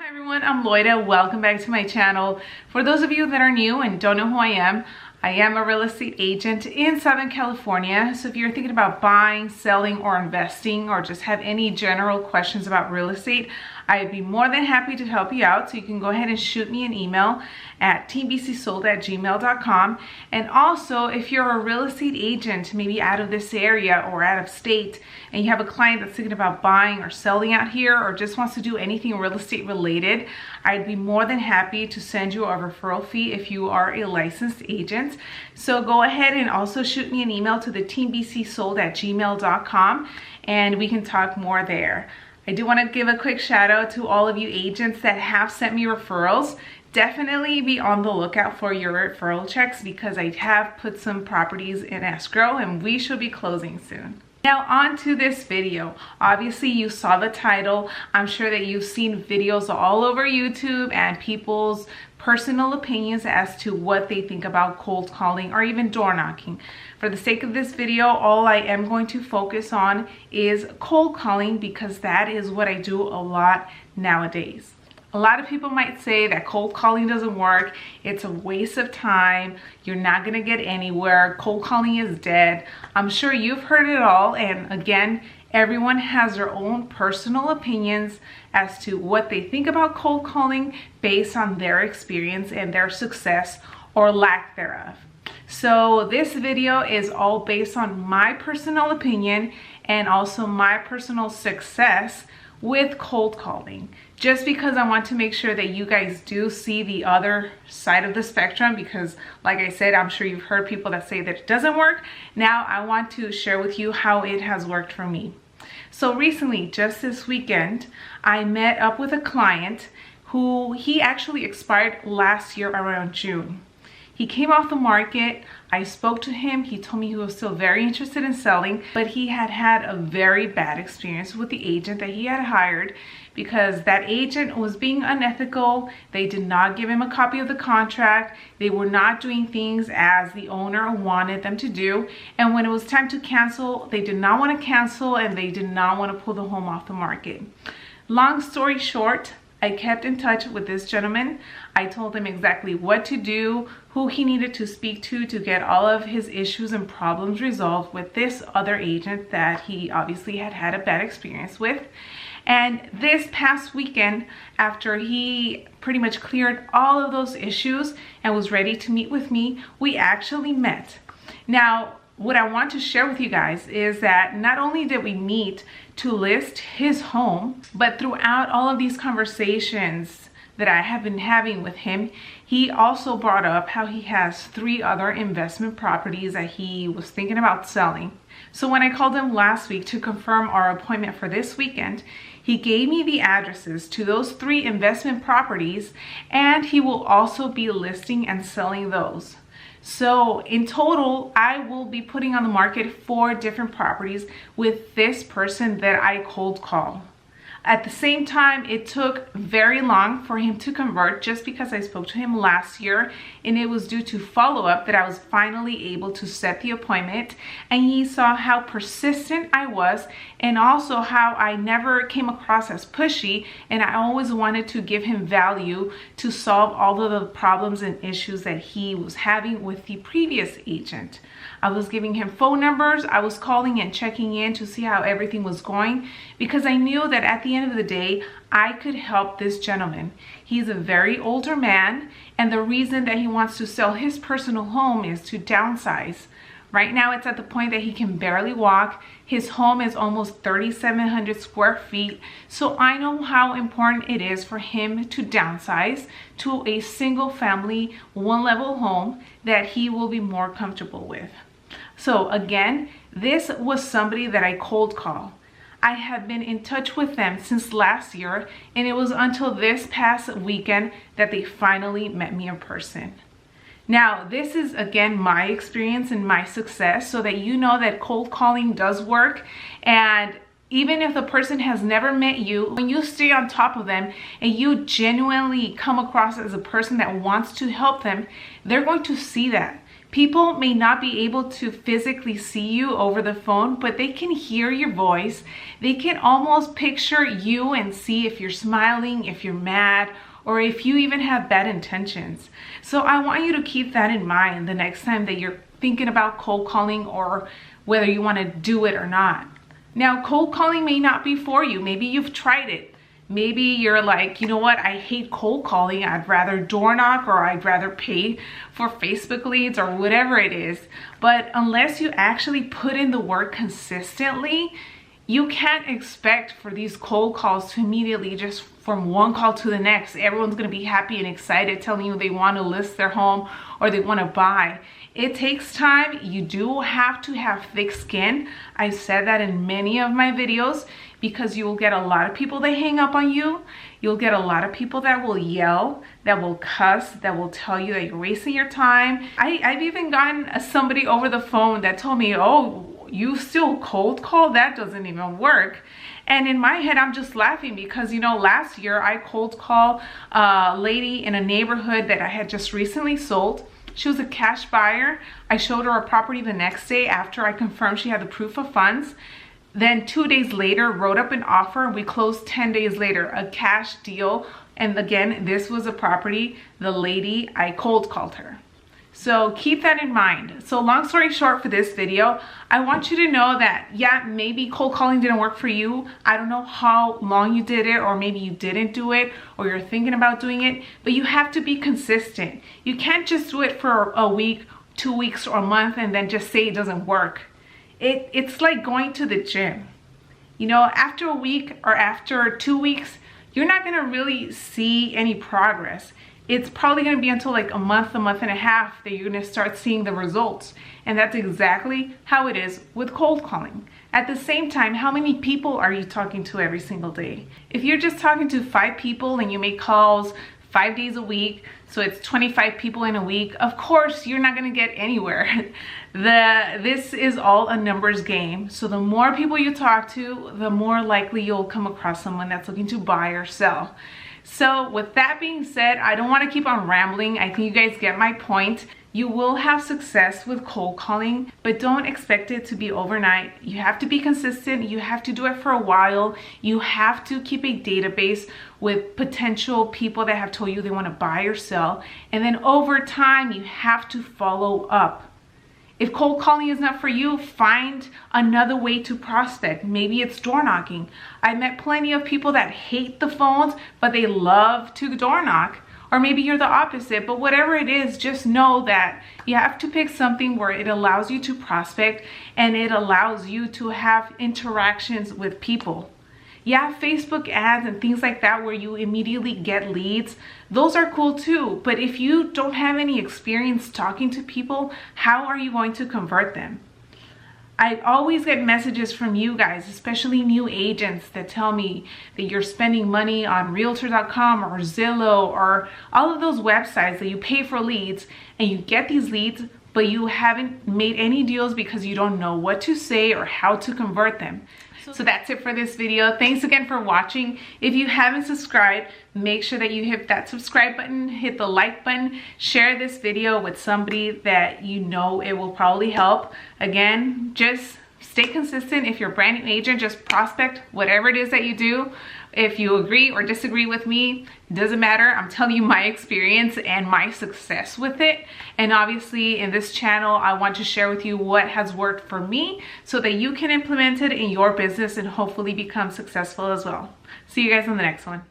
Everyone, I'm Loida. Welcome back to my channel. For those of you that are new and don't know who I am a real estate agent in Southern California. So if you're thinking about buying, selling, or investing, or just have any general questions about real estate, I'd be more than happy to help you out. So you can go ahead and shoot me an email at tbcsold@gmail.com. And also, if you're a real estate agent, maybe out of this area or out of state, and you have a client that's thinking about buying or selling out here, or just wants to do anything real estate related, I'd be more than happy to send you a referral fee if you are a licensed agent. So go ahead and also shoot me an email to the tbcsold@gmail.com, and we can talk more there. I do want to give a quick shout out to all of you agents that have sent me referrals. Definitely be on the lookout for your referral checks because I have put some properties in escrow and we should be closing soon. Now on to this video. Obviously you saw the title. I'm sure that you've seen videos all over YouTube and people's personal opinions as to what they think about cold calling or even door knocking. For the sake of this video, all I am going to focus on is cold calling because that is what I do a lot nowadays. A lot of people might say that cold calling doesn't work. It's a waste of time. You're not gonna get anywhere. Cold calling is dead. I'm sure you've heard it all. And again, everyone has their own personal opinions as to what they think about cold calling based on their experience and their success or lack thereof. So this video is all based on my personal opinion and also my personal success with cold calling, just because I want to make sure that you guys do see the other side of the spectrum, because like I said, I'm sure you've heard people that say that it doesn't work. Now I want to share with you how it has worked for me. So recently, just this weekend, I met up with a client who he actually expired last year around June. He came off the market. I spoke to him. He told me he was still very interested in selling, but he had had a very bad experience with the agent that he had hired because that agent was being unethical. They did not give him a copy of the contract. They were not doing things as the owner wanted them to do. And when it was time to cancel, they did not want to cancel and they did not want to pull the home off the market. Long story short, I kept in touch with this gentleman. I told him exactly what to do, who he needed to speak to get all of his issues and problems resolved with this other agent that he obviously had had a bad experience with. And this past weekend, after he pretty much cleared all of those issues and was ready to meet with me, we actually met. Now, what I want to share with you guys is that not only did we meet to list his home, but throughout all of these conversations that I have been having with him, he also brought up how he has 3 other investment properties that he was thinking about selling. So when I called him last week to confirm our appointment for this weekend, he gave me the addresses to those 3 investment properties, and he will also be listing and selling those. So in total, I will be putting on the market 4 different properties with this person that I cold call. At the same time, it took very long for him to convert just because I spoke to him last year, and it was due to follow-up that I was finally able to set the appointment. And he saw how persistent I was and also how I never came across as pushy, and I always wanted to give him value to solve all of the problems and issues that he was having with the previous agent. I was giving him phone numbers. I was calling and checking in to see how everything was going because I knew that at the end of the day, I could help this gentleman. He's a very older man, and the reason that he wants to sell his personal home is to downsize. Right now, it's at the point that he can barely walk. His home is almost 3,700 square feet. So I know how important it is for him to downsize to a single family, 1-level home that he will be more comfortable with. So again, this was somebody that I cold call. I have been in touch with them since last year, and it was until this past weekend that they finally met me in person. Now, this is again my experience and my success, so that you know that cold calling does work. And even if the person has never met you, when you stay on top of them and you genuinely come across as a person that wants to help them, they're going to see that. People may not be able to physically see you over the phone, but they can hear your voice. They can almost picture you and see if you're smiling, if you're mad, or if you even have bad intentions. So I want you to keep that in mind the next time that you're thinking about cold calling or whether you want to do it or not. Now, cold calling may not be for you. Maybe you've tried it. Maybe you're like, you know what, I hate cold calling. I'd rather door knock, or I'd rather pay for Facebook leads, or whatever it is. But unless you actually put in the work consistently, you can't expect for these cold calls to immediately, just from one call to the next, everyone's going to be happy and excited telling you they want to list their home or they want to buy. It takes time. You do have to have thick skin. I've said that in many of my videos, because you will get a lot of people that hang up on you. You'll get a lot of people that will yell, that will cuss, that will tell you that you're wasting your time. I've even gotten somebody over the phone that told me, oh, you still cold call? That doesn't even work. And in my head, I'm just laughing because, you know, last year I cold called a lady in a neighborhood that I had just recently sold. She was a cash buyer. I showed her a property the next day after I confirmed she had the proof of funds. Then 2 days later, wrote up an offer. We closed 10 days later, a cash deal. And again, this was a property, the lady, I cold called her. So keep that in mind. So long story short for this video, I want you to know that, yeah, maybe cold calling didn't work for you. I don't know how long you did it, or maybe you didn't do it, or you're thinking about doing it, but you have to be consistent. You can't just do it for a week, 2 weeks, or a month and then just say it doesn't work. It's like going to the gym. You know, after a week or after 2 weeks, you're not gonna really see any progress. It's probably gonna be until like a month and a half that you're gonna start seeing the results. And that's exactly how it is with cold calling. At the same time, how many people are you talking to every single day? If you're just talking to 5 people and you make calls 5 days a week, so it's 25 people in a week, of course you're not gonna get anywhere. This is all a numbers game. So the more people you talk to, the more likely you'll come across someone that's looking to buy or sell. So with that being said, I don't want to keep on rambling. I think you guys get my point. You will have success with cold calling, but don't expect it to be overnight. You have to be consistent. You have to do it for a while. You have to keep a database with potential people that have told you they want to buy or sell. And then over time, you have to follow up. If cold calling is not for you, find another way to prospect. Maybe it's door knocking. I met plenty of people that hate the phones, but they love to door knock. Or maybe you're the opposite, but whatever it is, just know that you have to pick something where it allows you to prospect and it allows you to have interactions with people. Yeah, Facebook ads and things like that where you immediately get leads, those are cool too. But if you don't have any experience talking to people, how are you going to convert them? I always get messages from you guys, especially new agents, that tell me that you're spending money on realtor.com or Zillow or all of those websites that you pay for leads, and you get these leads, but you haven't made any deals because you don't know what to say or how to convert them. So that's it for this video. Thanks again for watching. If you haven't subscribed, make sure that you hit that subscribe button, hit the like button, share this video with somebody that you know it will probably help. Again, just stay consistent. If you're a brand new agent, just prospect whatever it is that you do. If you agree or disagree with me, it doesn't matter. I'm telling you my experience and my success with it. And obviously in this channel, I want to share with you what has worked for me so that you can implement it in your business and hopefully become successful as well. See you guys on the next one.